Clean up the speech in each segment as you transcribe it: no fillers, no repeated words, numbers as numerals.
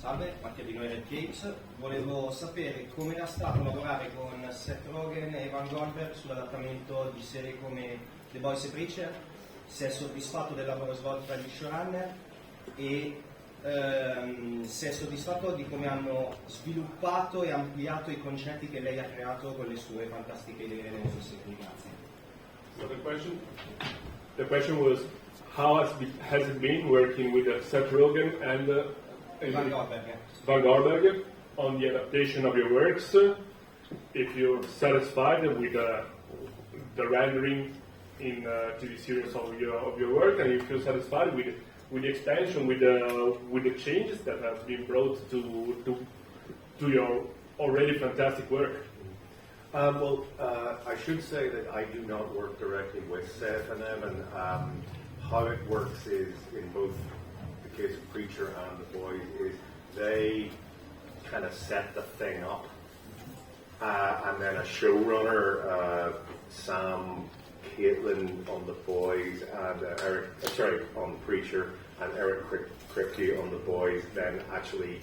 Salve, anche di noi del Capes. Volevo sapere come era stato lavorare con Seth Rogen e Van Goldberg sull'adattamento di serie come The Boys e Preacher, se è soddisfatto del lavoro svolto dagli showrunner e se è soddisfatto di come hanno sviluppato e ampliato i concetti che lei ha creato con le sue fantastiche idee nelle sue serie. Grazie. So the question was, how has it been working with Seth Rogen and Van Goldberg. Van Goldberg on the adaptation of your works? If you're satisfied with the rendering in TV series of your work, and if you're satisfied with the expansion, with the changes that have been brought to your already fantastic work. I should say that I do not work directly with Seth and them, and how it works is, in both the case of Preacher and The Boys, is they kind of set the thing up, and then a showrunner, Sam Caitlin on The Boys, and on Preacher, and Eric Kripke on The Boys, then actually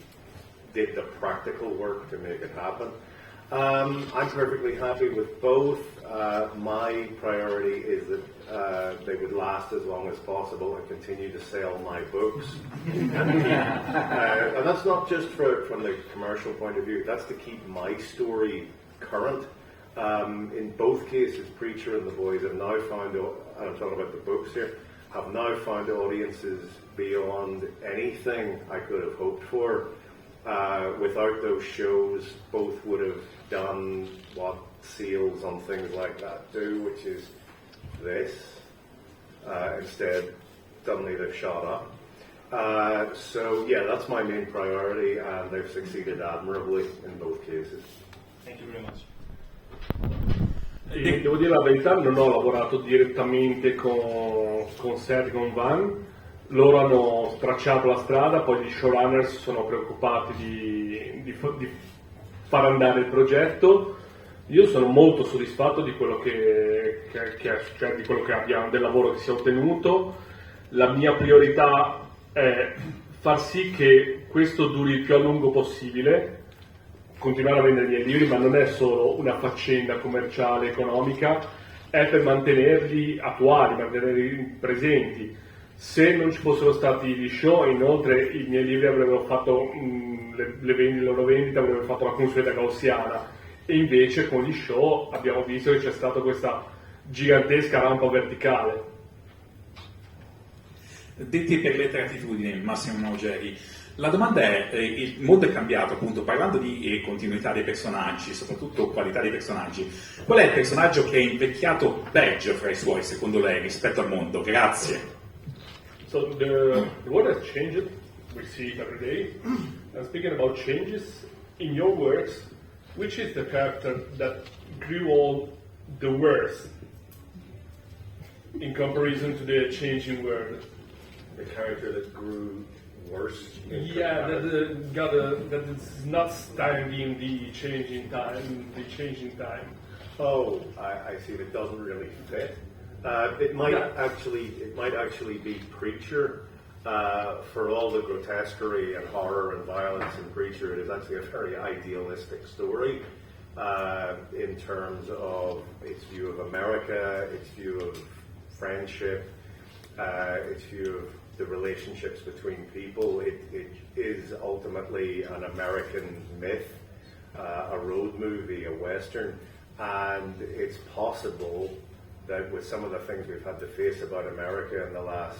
did the practical work to make it happen. I'm perfectly happy with both. My priority is that they would last as long as possible and continue to sell my books. And that's not just from the commercial point of view, that's to keep my story current. In both cases, Preacher and The Boys have now found, and I'm talking about the books here, have now found audiences beyond anything I could have hoped for. Without those shows, both would have done what sales on things like that do, which is this. Instead, suddenly they've shot up. So yeah, that's my main priority, and they've succeeded admirably in both cases. Thank you very much. E devo dire la verità, non ho lavorato direttamente con Seth, con Van. Loro hanno tracciato la strada, poi gli showrunners si sono preoccupati di far andare il progetto. Io sono molto soddisfatto di quello cioè di quello che abbiamo, del lavoro che si è ottenuto. La mia priorità è far sì che questo duri il più a lungo possibile, continuare a vendere i miei libri, ma non è solo una faccenda commerciale, economica, è per mantenerli attuali, mantenerli presenti. Se non ci fossero stati gli show, inoltre i miei libri avrebbero fatto le loro vendite, avrebbero fatto la consueta gaussiana, e invece con gli show abbiamo visto che c'è stata questa gigantesca rampa verticale. Detti per le tre attitudini, Massimo Maugeri, la domanda è, il mondo è cambiato, appunto, parlando di continuità dei personaggi, soprattutto qualità dei personaggi. Qual è il personaggio che è invecchiato peggio fra i suoi, secondo lei, rispetto al mondo? Grazie. So the world has changed, we see it every day. And speaking about changes, in your works, which is the character that grew all the worst in comparison to the changing world? The character that grew worse? Yeah, that is not standing the changing time. Oh, I see. It doesn't really fit. It might actually be Preacher. For all the grotesquerie and horror and violence in Preacher, it is actually a very idealistic story in terms of its view of America, its view of friendship, its view of the relationships between people. It is ultimately an American myth, a road movie, a Western, and it's possible that with some of the things we've had to face about America in the last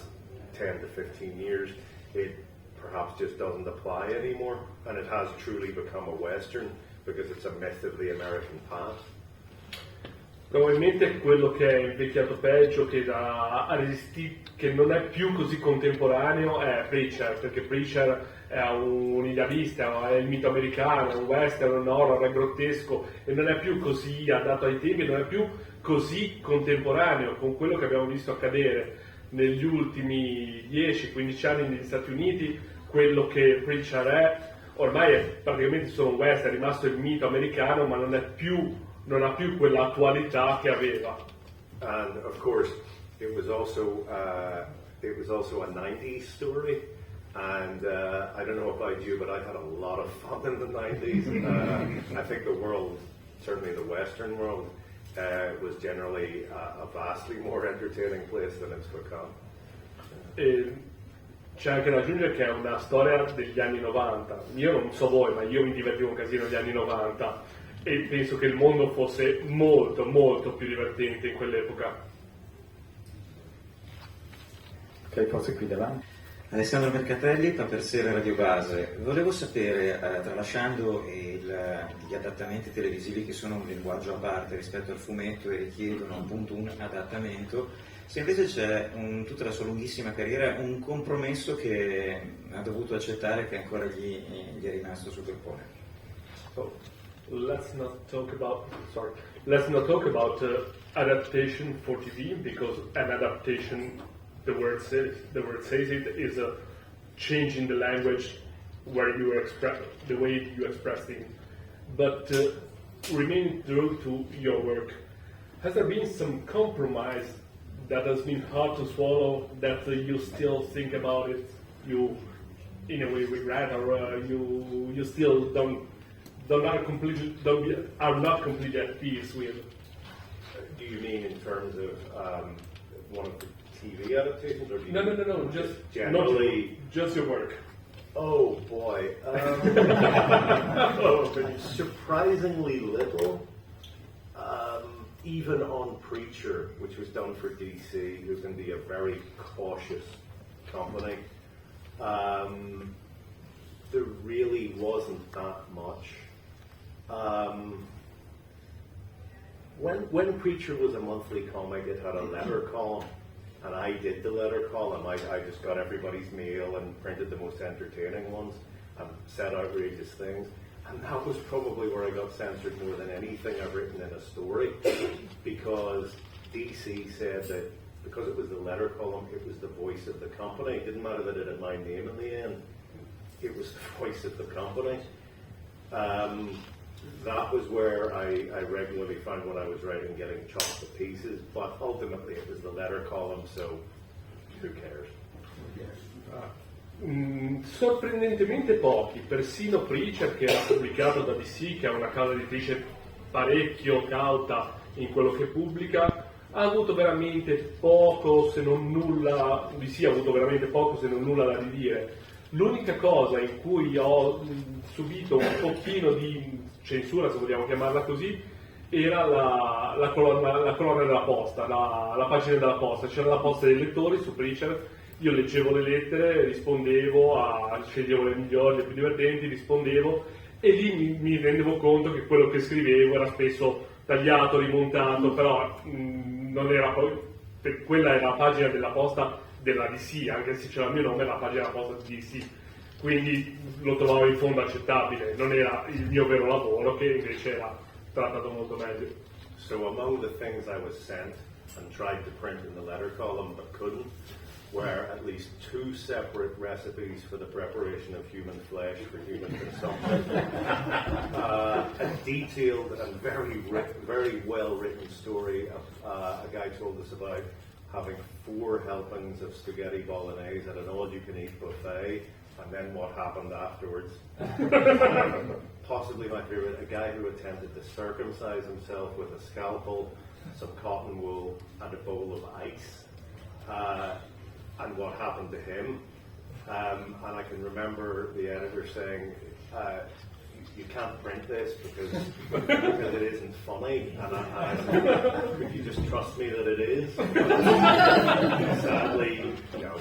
10 to 15 years, it perhaps just doesn't apply anymore, and it has truly become a Western because it's a myth of the American past. Probabilmente quello che è invecchiato peggio, che che non è più così contemporaneo, è Preacher, perché Preacher è un idealista, è il mito americano, è un western, un horror, è grottesco e non è più così adatto ai tempi, non è più così contemporaneo con quello che abbiamo visto accadere negli ultimi 10-15 anni negli Stati Uniti. Quello che Preacher è ormai è praticamente solo un western, è rimasto il mito americano, ma non ha più quella attualità che aveva. And of course, it was also a 90s story. And I don't know about you, but I had a lot of fun in the 90s. I think the world, certainly the Western world, was generally a vastly more entertaining place than it's become. C'è anche da aggiungere che è una storia degli anni 90. Io non so voi, ma io mi divertivo un casino negli anni 90 e penso che il mondo fosse molto, molto più divertente in quell'epoca. Ok, forse qui davanti. Alessandro Mercatelli, per Serie Radio Base. Volevo sapere, tralasciando gli adattamenti televisivi che sono un linguaggio a parte rispetto al fumetto e richiedono appunto un adattamento, se invece c'è tutta la sua lunghissima carriera un compromesso che ha dovuto accettare che ancora gli è rimasto sul groppone. So, let's not talk about adaptation for TV, because an adaptation, the word says it, is a change in the language where you express the way you express things. But remaining true to your work, has there been some compromise that has been hard to swallow, that you still think about it, you in a way regret, or you still are not completely at peace with? Do you mean in terms of one of the TV adaptations, or do you No, just generally just your work? Oh boy, surprisingly little. Even on Preacher, which was done for DC, who's going to be a very cautious company, there really wasn't that much. When Preacher was a monthly comic, it had a letter column, and I did the letter column. I just got everybody's mail and printed the most entertaining ones and said outrageous things. And that was probably where I got censored more than anything I've written in a story, because DC said that because it was the letter column, it was the voice of the company. It didn't matter that it had my name in the end. It was the voice of the company. That was where I regularly found when I was writing getting chopped to pieces, but ultimately it was the letter column, so who cares? Sorprendentemente pochi, persino Preacher, che era pubblicato da DC, che è una casa editrice parecchio cauta in quello che pubblica, ha avuto veramente poco, se non nulla, DC ha avuto veramente poco, se non nulla da ridire. L'unica cosa in cui ho subito un pochino di censura, se vogliamo chiamarla così, era la colonna della posta, la pagina della posta. C'era la posta dei lettori su Preacher. Io leggevo le lettere, rispondevo, sceglievo le migliori, le più divertenti, rispondevo, e lì mi rendevo conto che quello che scrivevo era spesso tagliato, rimontato, però non era poi, quella era la pagina della posta della DC, anche se c'era il mio nome, la pagina della posta di DC, quindi lo trovavo in fondo accettabile, non era il mio vero lavoro, che invece era trattato molto meglio. So among the things I was sent and tried to print in the letter column but couldn't, were at least 2 separate recipes for the preparation of human flesh for human consumption. A detailed and very well written story of a guy told us about having 4 helpings of spaghetti bolognese at an all-you-can-eat buffet, and then what happened afterwards. Possibly my favorite, a guy who attempted to circumcise himself with a scalpel, some cotton wool, and a bowl of ice. And what happened to him. And I can remember the editor saying, you can't print this because it isn't funny. And I said, could you just trust me that it is? Sadly, no.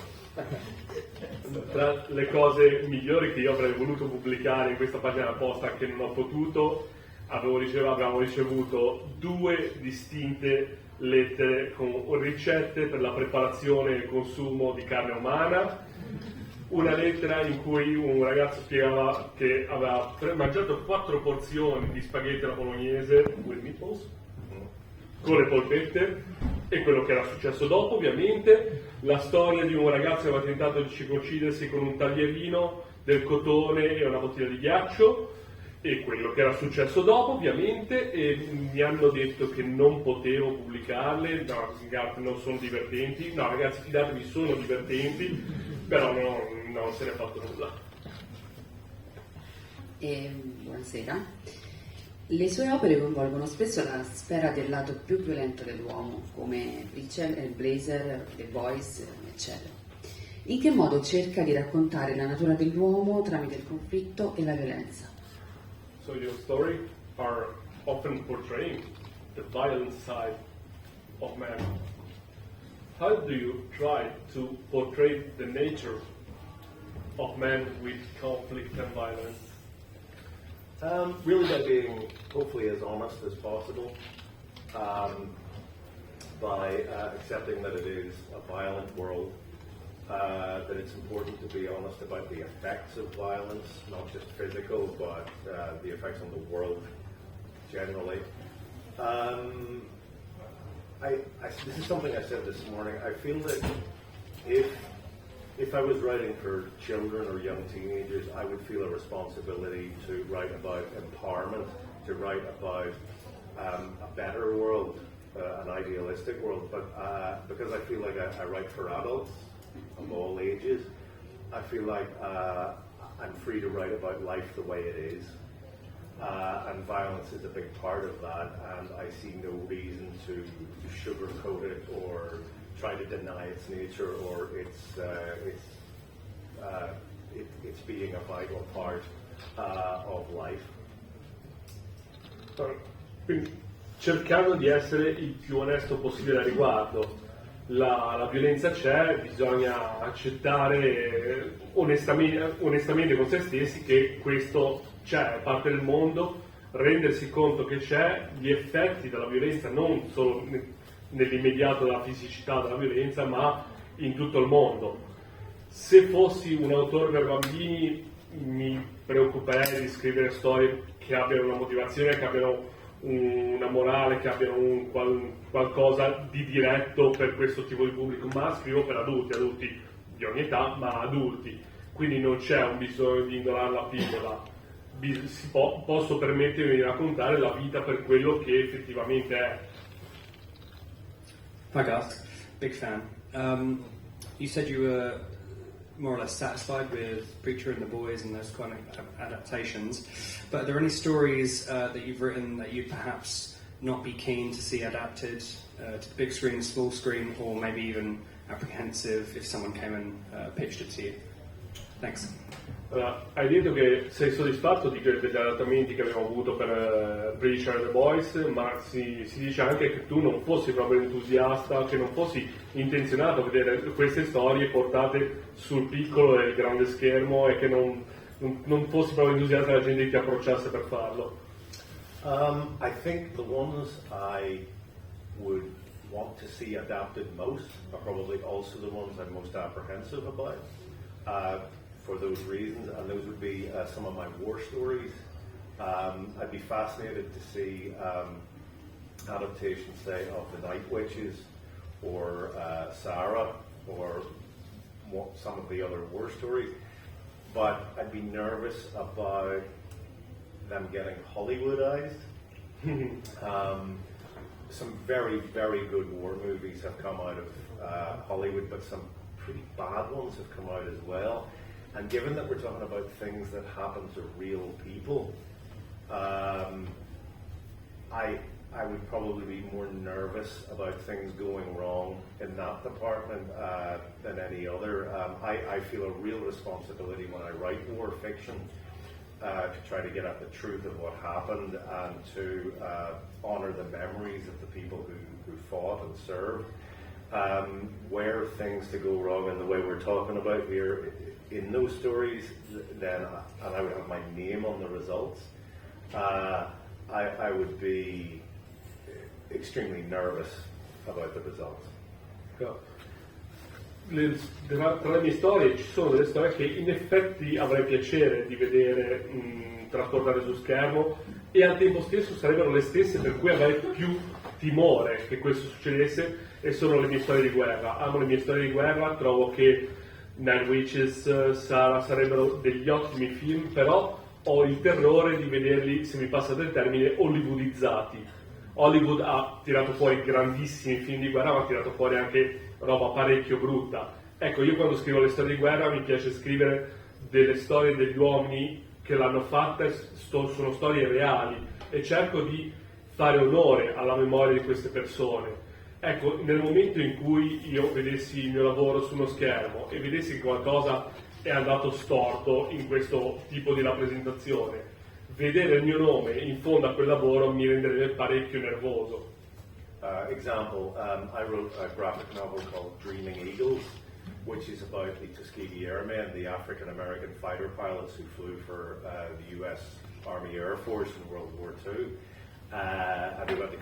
Tra le cose migliori che io avrei voluto pubblicare in questa pagina apposta che non ho potuto, abbiamo ricevuto 2 distinte lettere con ricette per la preparazione e il consumo di carne umana, una lettera in cui un ragazzo spiegava che aveva mangiato 4 porzioni di spaghetti alla bolognese with meatballs, con le polpette, e quello che era successo dopo, ovviamente, la storia di un ragazzo che aveva tentato di circoncidersi con un taglierino, del cotone e una bottiglia di ghiaccio, e quello che era successo dopo, ovviamente, e mi hanno detto che non potevo pubblicarle. No, Garth, non sono divertenti. No, ragazzi, fidatevi, sono divertenti, però non non se ne è fatto nulla. Buonasera. Le sue opere coinvolgono spesso la sfera del lato più violento dell'uomo, come il Blazer, The Boys, eccetera. In che modo cerca di raccontare la natura dell'uomo tramite il conflitto e la violenza? So your story are often portraying the violent side of man. How do you try to portray the nature of man with conflict and violence? Really by being hopefully as honest as possible, by accepting that it is a violent world, that it's important to be honest about the effects of violence, not just physical, but the effects on the world generally. This is something I said this morning. I feel that if I was writing for children or young teenagers, I would feel a responsibility to write about empowerment, to write about a better world, an idealistic world. But because I feel like I write for adults of all ages, I feel like I'm free to write about life the way it is. And violence is a big part of that, and I see no reason to sugarcoat it or try to deny its nature or its being a vital part of life. Quindi, cercando di essere il più onesto possibile al riguardo. La violenza c'è, bisogna accettare onestamente con se stessi che questo c'è, è parte del mondo, rendersi conto che c'è, gli effetti della violenza non solo nell'immediato della fisicità della violenza, ma in tutto il mondo. Se fossi un autore per bambini mi preoccuperei di scrivere storie che abbiano una motivazione, che abbiano una morale, che abbiano qualcosa di diretto per questo tipo di pubblico, ma scrivo per adulti di ogni età, ma adulti, quindi non c'è un bisogno di indolare la pillola. Posso permettermi di raccontare la vita per quello che effettivamente è. Hi Garth, big fan. You said you were more or less satisfied with Preacher and the Boys and those kind of adaptations, but are there any stories that you've written that you'd perhaps not be keen to see adapted to the big screen, small screen, or maybe even apprehensive if someone came and pitched it to you? Thanks. Allora, hai detto che sei soddisfatto degli adattamenti che abbiamo avuto per Preacher and the Boys, ma si dice anche che tu non fossi proprio entusiasta, che non fossi intenzionato a vedere queste storie portate sul piccolo e il grande schermo e che non fossi proprio entusiasta della gente che ti approcciasse per farlo. I think the ones I would want to see adapted most are probably also the ones I'm most apprehensive about. For those reasons, and those would be some of my war stories. I'd be fascinated to see adaptations, say, of The Night Witches or Sarah or some of the other war stories, but I'd be nervous about them getting Hollywoodized. Some very, very good war movies have come out of Hollywood, but some pretty bad ones have come out as well. And given that we're talking about things that happen to real people, I would probably be more nervous about things going wrong in that department than any other. I feel a real responsibility when I write war fiction to try to get at the truth of what happened and to honour the memories of the people who fought and served. Where things to go wrong in the way we're talking about here in those stories, then, and I would have my name on the results, I would be extremely nervous about the results. Tra le mie storie ci sono delle storie che in effetti avrei piacere di vedere trasportate su schermo e al tempo stesso sarebbero le stesse per cui avrei più timore che questo succedesse, e sono le mie storie di guerra. Amo le mie storie di guerra, trovo che Night Witches, Sarah sarebbero degli ottimi film, però ho il terrore di vederli, se mi passate il termine, hollywoodizzati. Hollywood ha tirato fuori grandissimi film di guerra, ma ha tirato fuori anche roba parecchio brutta. Ecco, io quando scrivo le storie di guerra mi piace scrivere delle storie degli uomini che l'hanno fatta, sono storie reali, e cerco di fare onore alla memoria di queste persone. Ecco, nel momento in cui io vedessi il mio lavoro su uno schermo e vedessi che qualcosa è andato storto in questo tipo di rappresentazione, vedere il mio nome in fondo a quel lavoro mi renderebbe parecchio nervoso. Example, I wrote a graphic novel called Dreaming Eagles, which is about the Tuskegee Airmen, the African-American fighter pilots who flew for the US Army Air Force in World War II. And they had to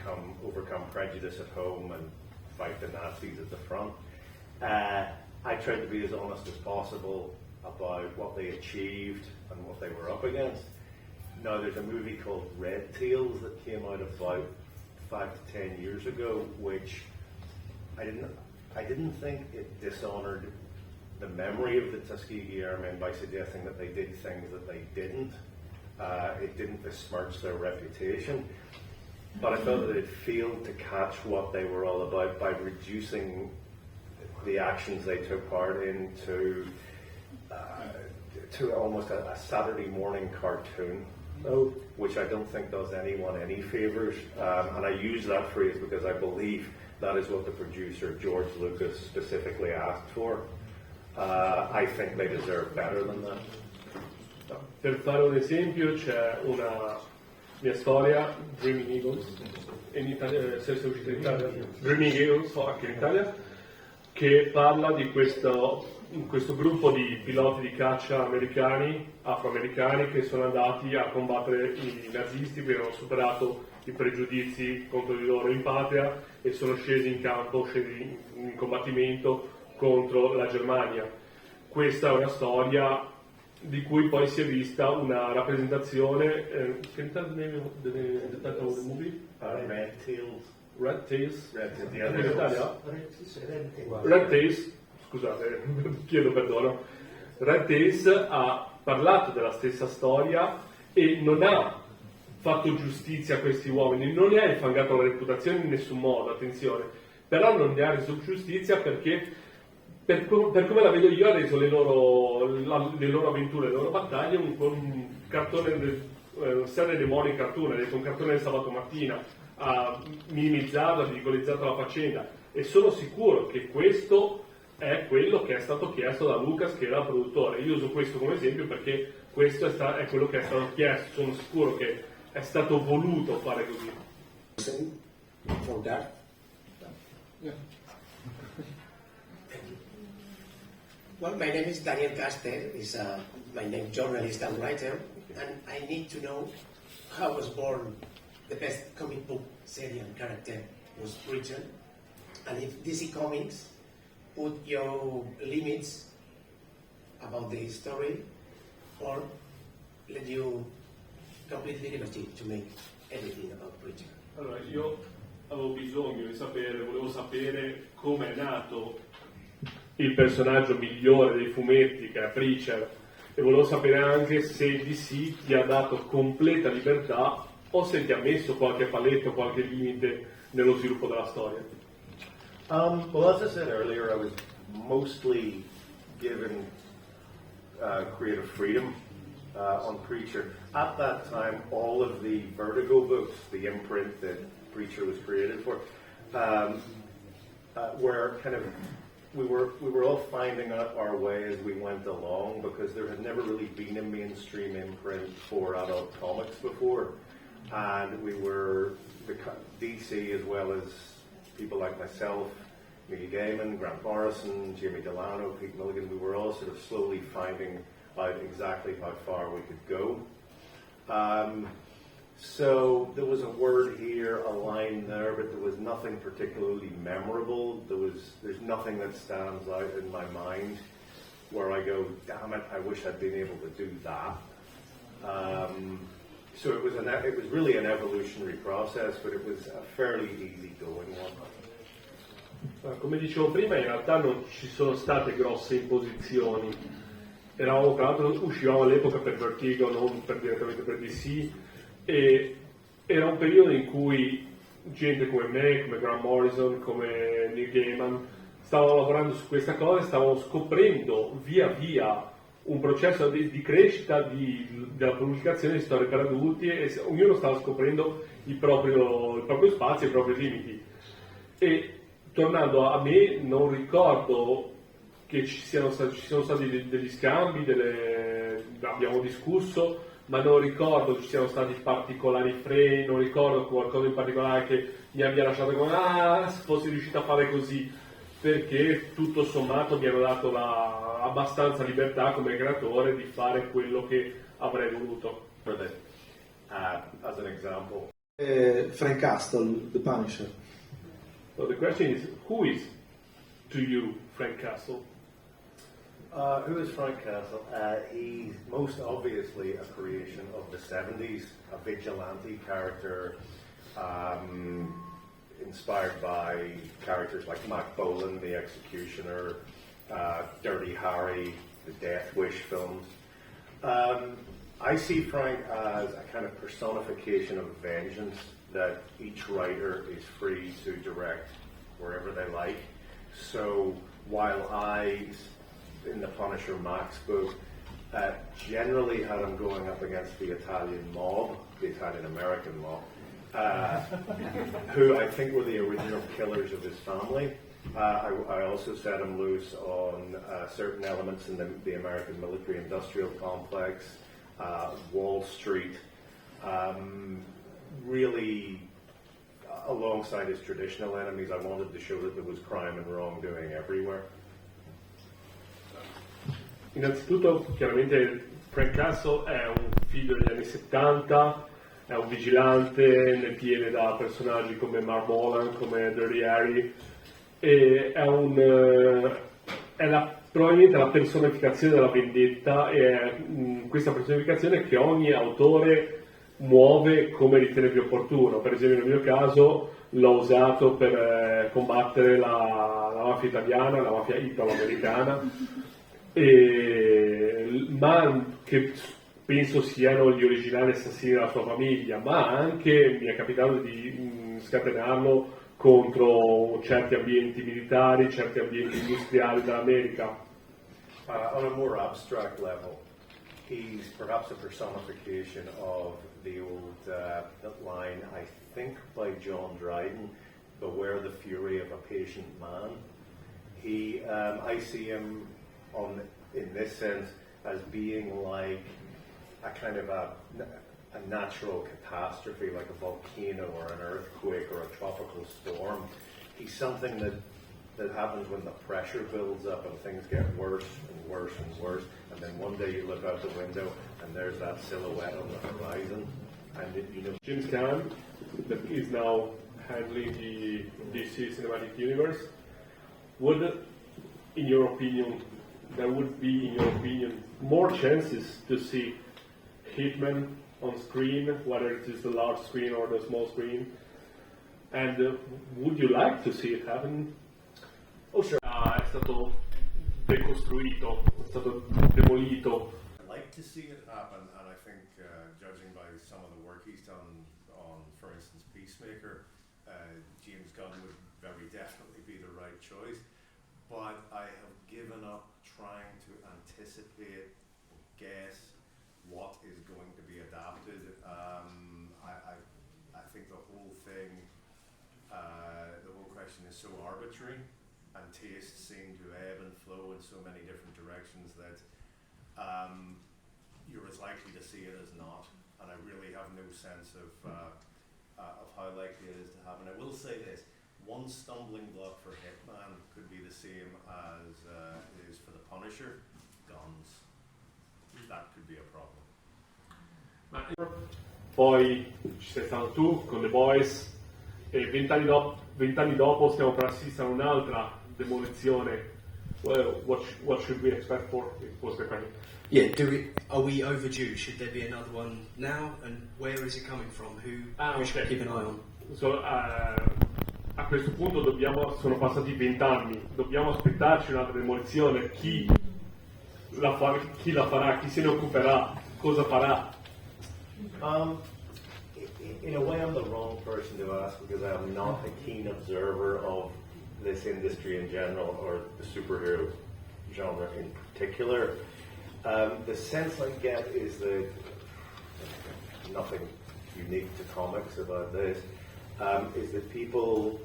overcome prejudice at home and fight the Nazis at the front. I tried to be as honest as possible about what they achieved and what they were up against. Now, there's a movie called Red Tails that came out about 5 to 10 years ago, which I didn't think it dishonored the memory of the Tuskegee Airmen by suggesting that they did things that they didn't. It didn't besmirch their reputation, but I felt that it failed to catch what they were all about by reducing the actions they took part in to almost a Saturday morning cartoon, which I don't think does anyone any favors. And I use that phrase because I believe that is what the producer, George Lucas, specifically asked for. I think they deserve better than that. Per fare un esempio, c'è una mia storia, Dreaming Eagles, in Italia, se è uscita in Italia, Dreaming Eagles, anche in Italia, che parla di questo gruppo di piloti di caccia americani, afroamericani, che sono andati a combattere i nazisti, che avevano superato i pregiudizi contro di loro in patria e sono scesi in campo, scesi in combattimento contro la Germania. Questa è una storia di cui poi si è vista una rappresentazione. Can you tell the name of the title of the movie? Red Tails. Red Tails. Yeah. Red Tails, scusate, chiedo perdono. Red Tails ha parlato della stessa storia e non ha fatto giustizia a questi uomini, non ne ha infangato la reputazione in nessun modo, attenzione, però non ne ha reso giustizia perché per come la vedo io ha reso le loro avventure, le loro battaglie un cartone, una serie di morning cartoon, ha detto un cartone del sabato mattina, ha minimizzato, ha ridicolizzato la faccenda, e sono sicuro che questo è quello che è stato chiesto da Lucas, che era il produttore. Io uso questo come esempio perché questo è quello che è stato chiesto, sono sicuro che è stato voluto fare così. For Garth? Yeah. Well, my name is Daniel Caster, is my name journalist and writer, and I need to know how was born the best comic book serie and character was written, and if DC Comics put your limits about the story, or let you completely liberty to make everything about Preacher. Allora, io avevo bisogno di sapere, volevo sapere come è nato il personaggio migliore dei fumetti, che è Preacher, e volevo sapere anche se DC ti ha dato completa libertà o se ti ha messo qualche paletto, qualche limite nello sviluppo della storia. Well, as I said earlier, I was mostly given creative freedom on Preacher. At that time, all of the Vertigo books, the imprint that Preacher was created for, were kind of, we were all finding out our way as we went along, because there had never really been a mainstream imprint for adult comics before, and we were, DC as well as people like myself, Neil Gaiman, Grant Morrison, Jamie Delano, Pete Milligan, we were all sort of slowly finding out exactly how far we could go. So there was a word here, a line there, but there was nothing particularly memorable. There's nothing that stands out in my mind where I go, damn it, I wish I'd been able to do that. So it was really an evolutionary process, but it was a fairly easy-going one. Come dicevo prima, in realtà non ci sono state grosse imposizioni. Eravamo, tra l'altro, uscivamo all'epoca per Vertigo, non direttamente per DC, e era un periodo in cui gente come me, come Grant Morrison, come Neil Gaiman stavano lavorando su questa cosa, stavano scoprendo via via un processo di crescita della pubblicazione di storie per adulti, e ognuno stava scoprendo il proprio spazio, i propri limiti. E tornando a me, non ricordo che ci siano stati degli scambi, abbiamo discusso, ma non ricordo che ci siano stati particolari freni, non ricordo qualcosa in particolare che mi abbia lasciato come se fossi riuscito a fare così, perché tutto sommato mi hanno dato abbastanza libertà come creatore di fare quello che avrei voluto. As an example. Frank Castle, The Punisher. So the question is, who is to you Frank Castle? Who is Frank Castle? He's most obviously a creation of the 70s, a vigilante character inspired by characters like Mac Bolan, the Executioner, Dirty Harry, the Death Wish films. I see Frank as a kind of personification of vengeance that each writer is free to direct wherever they like. So while in the Punisher Max book, generally had him going up against the Italian mob, the Italian-American mob, who I think were the original killers of his family. I also set him loose on certain elements in the American military-industrial complex, Wall Street, really alongside his traditional enemies. I wanted to show that there was crime and wrongdoing everywhere. Innanzitutto, chiaramente Frank Castle è un figlio degli anni 70, è un vigilante nel piede da personaggi come Mark Bolan, come Dirty Harry, e probabilmente la personificazione della vendetta, e è questa personificazione che ogni autore muove come ritiene più opportuno. Per esempio nel mio caso l'ho usato per combattere la mafia italiana, la mafia italo-americana, ma che penso siano gli originali assassini della sua famiglia, ma anche mi è capitato di scatenarlo contro certi ambienti militari, certi ambienti industriali dell'America. On a more abstract level, he's perhaps a personification of the old line, I think by John Dryden, "Beware the fury of a patient man." I see him in this sense as being like a kind of a natural catastrophe, like a volcano or an earthquake or a tropical storm. He's something that happens when the pressure builds up and things get worse and worse and worse, and then one day you look out the window and there's that silhouette on the horizon. And James Gunn, that is now handling the DC Cinematic Universe, there would be, in your opinion, more chances to see Hitman on screen, whether it is the large screen or the small screen? And would you like to see it happen? Oh, sure. È stato decostruito, è stato demolito. I'd like to see it happen, and I think, judging by some of the work he's done on, for instance, Peacemaker, James Gunn would very definitely be the right choice. But I have given up trying to anticipate, guess what is going to be adapted. I think the whole thing, the whole question is so arbitrary, and tastes seem to ebb and flow in so many different directions that you're as likely to see it as not. And I really have no sense of how likely it is to happen. I will say this. One stumbling block for Hitman could be the same as it is for the Punisher, guns. That could be a problem. Poi ci sei stato tu con The Boys, e 20 anni dopo stiamo per assistere a un'altra demolizione. What should we expect for? Was the question. Yeah, are we overdue? Should there be another one now? And where is it coming from? Who should we keep an eye on? So, a questo punto sono passati 20 anni, dobbiamo aspettarci un'altra demolizione. Chi la farà? Chi se ne occuperà? Cosa farà? In a way, I'm the wrong person to ask because I'm not a keen observer of this industry in general, or the superhero genre in particular, the sense I get is that nothing unique to comics about this, is that people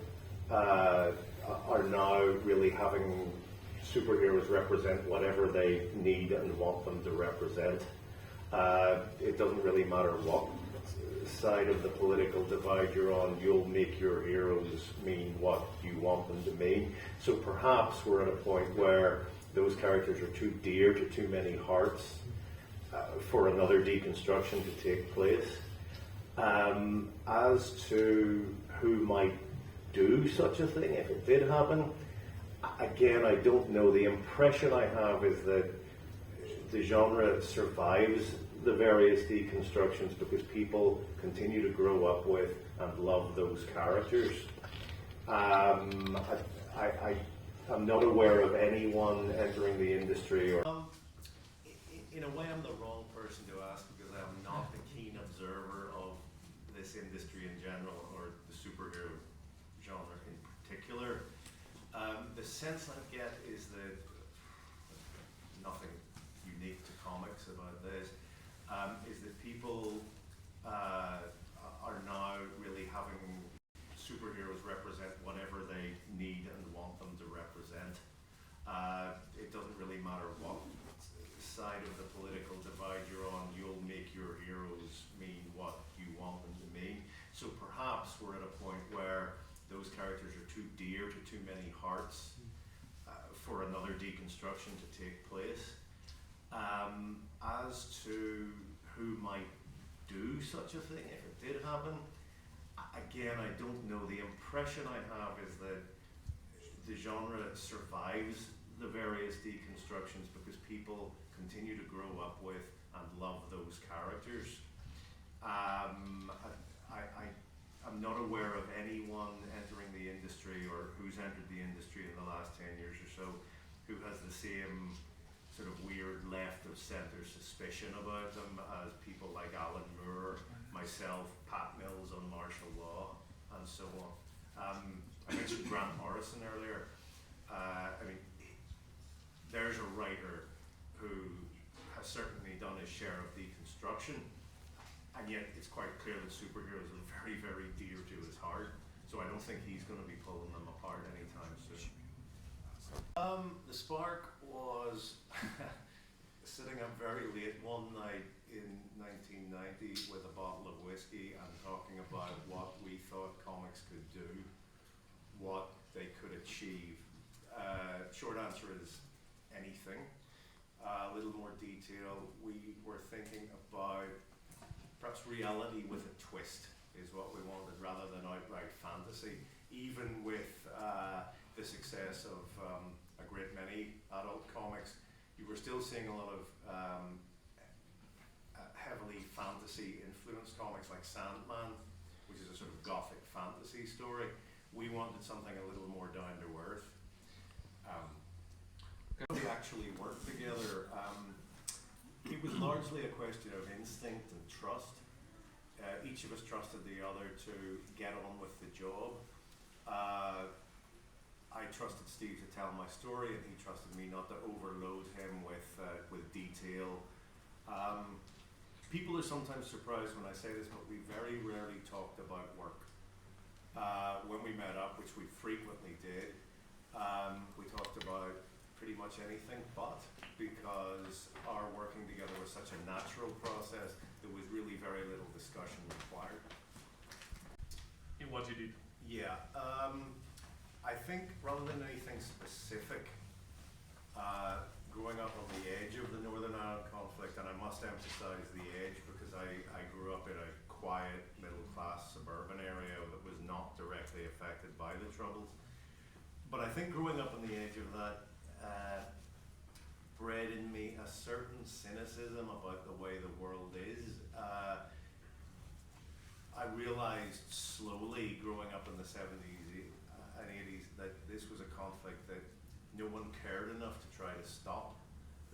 are now really having superheroes represent whatever they need and want them to represent. It doesn't really matter what side of the political divide you're on, you'll make your heroes mean what you want them to mean. So perhaps we're at a point where those characters are too dear to too many hearts for another deconstruction to take place. As to who might do such a thing, if it did happen, again, I don't know. The impression I have is that the genre survives the various deconstructions because people continue to grow up with and love those characters. I'm not aware of anyone entering the industry or... In a way, I'm the wrong person to ask because I'm not a keen observer of this industry in general, or the superhero genre in particular. The sense I get is that nothing unique to comics about this, is that people are now really having superheroes represent whatever they need and want them to represent. It doesn't really matter what side of the political divide you're on, you'll make your heroes mean what you want them to mean. So perhaps we're at a point where those characters are too dear to too many hearts for another deconstruction to take place. As to who might do such a thing, if it did happen, again, I don't know. The impression I have is that the genre survives the various deconstructions because people continue to grow up with and love those characters. I'm not aware of anyone entering the industry or who's entered the industry in the last 10 years or so who has the same sort of weird left of centre suspicion about them as people like Alan Moore, myself, Pat Mills on martial law, and so on. I mentioned Grant Morrison earlier. I mean, there's a writer who has certainly done his share of deconstruction, and yet it's quite clear that superheroes are very, very dear to his heart. So I don't think he's going to be pulling them apart anytime soon. The spark was sitting up very late one night in 1990 with a bottle of whiskey and talking about what we thought comics could do, what they could achieve. Short answer is anything. A little more detail, we were thinking about perhaps reality with a twist is what we wanted rather than outright fantasy. Even with the success of a great many adult comics, you were still seeing a lot of heavily fantasy influenced comics like Sandman, which is a sort of gothic fantasy story. We wanted something a little more down to earth. We actually worked together. It was largely a question of instinct and trust. Each of us trusted the other to get on with the job. I trusted Steve to tell my story, and he trusted me not to overload him with detail. People are sometimes surprised when I say this, but we very rarely talked about work. When we met up, which we frequently did, we talked about pretty much anything, but because our working together was such a natural process, there was really very little discussion required. In what you did? Yeah, I think rather than anything specific, growing up on the edge of the Northern Ireland conflict, and I must emphasize the edge because I grew up in a quiet, middle-class suburban area that was not directly affected by the Troubles. But I think growing up on the edge of that bred in me a certain cynicism about the way the world is. I realized slowly growing up in the 70s and 80s that this was a conflict that no one cared enough to try to stop,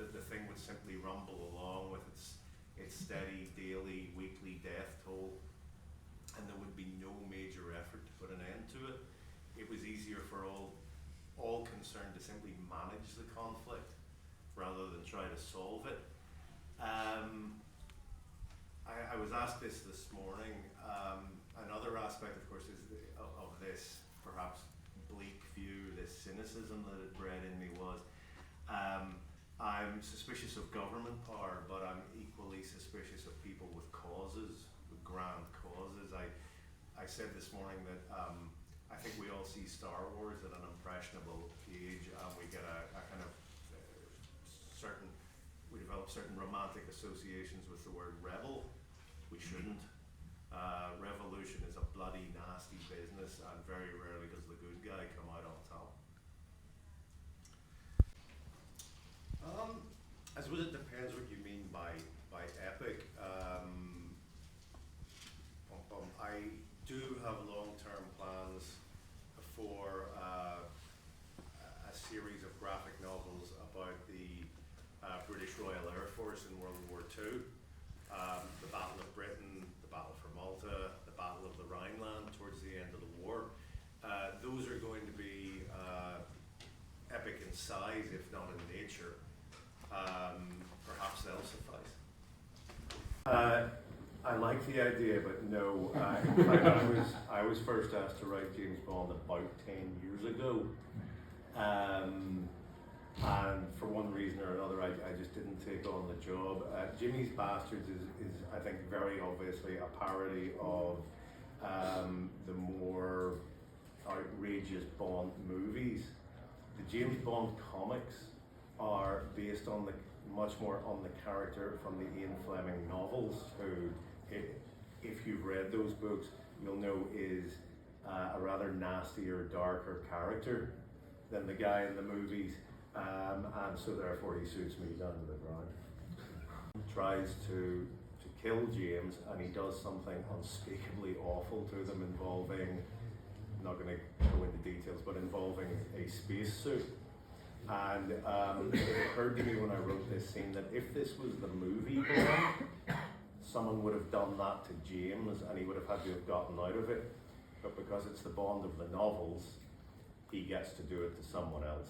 that the thing would simply rumble along with its steady daily, weekly death toll, and there would be no major effort to put an end to it. It was easier for all all concerned to simply manage the conflict rather than try to solve it. I was asked this morning. Another aspect, of course, is of this perhaps bleak view, this cynicism that it bred in me was, I'm suspicious of government power, but I'm equally suspicious of people with causes, with grand causes. I said this morning that I think we all see Star Wars at an impressionable age, and we get a kind of we develop certain romantic associations with the word rebel. We shouldn't. Revolution is a bloody, nasty business, and very rarely does the good guy come out on top. I suppose it depends what you mean by epic. I do have long-term plans for a series of graphic novels about the British Royal Air Force in World War II, the Battle of Britain, the Battle for Malta, the Battle of the Rhineland towards the end of the war. Those are going to be epic in size, if not in nature. Perhaps they'll suffice. I like the idea, but no. In fact, I was first asked to write James Bond about 10 years ago. And for one reason or another, I just didn't take on the job. Jimmy's Bastards is, I think, very obviously a parody of the more outrageous Bond movies. The James Bond comics are based on much more on the character from the Ian Fleming novels, who, if you've read those books, you'll know is a rather nastier, darker character than the guy in the movies. And so therefore he suits me down to the ground. Tries to kill James, and he does something unspeakably awful to them involving, I'm not going to go into details, but involving a spacesuit. And it occurred to me when I wrote this scene that if this was the movie Bond, someone would have done that to James and he would have had to have gotten out of it. But because it's the Bond of the novels, he gets to do it to someone else.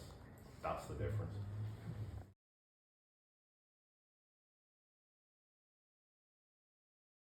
That's the difference.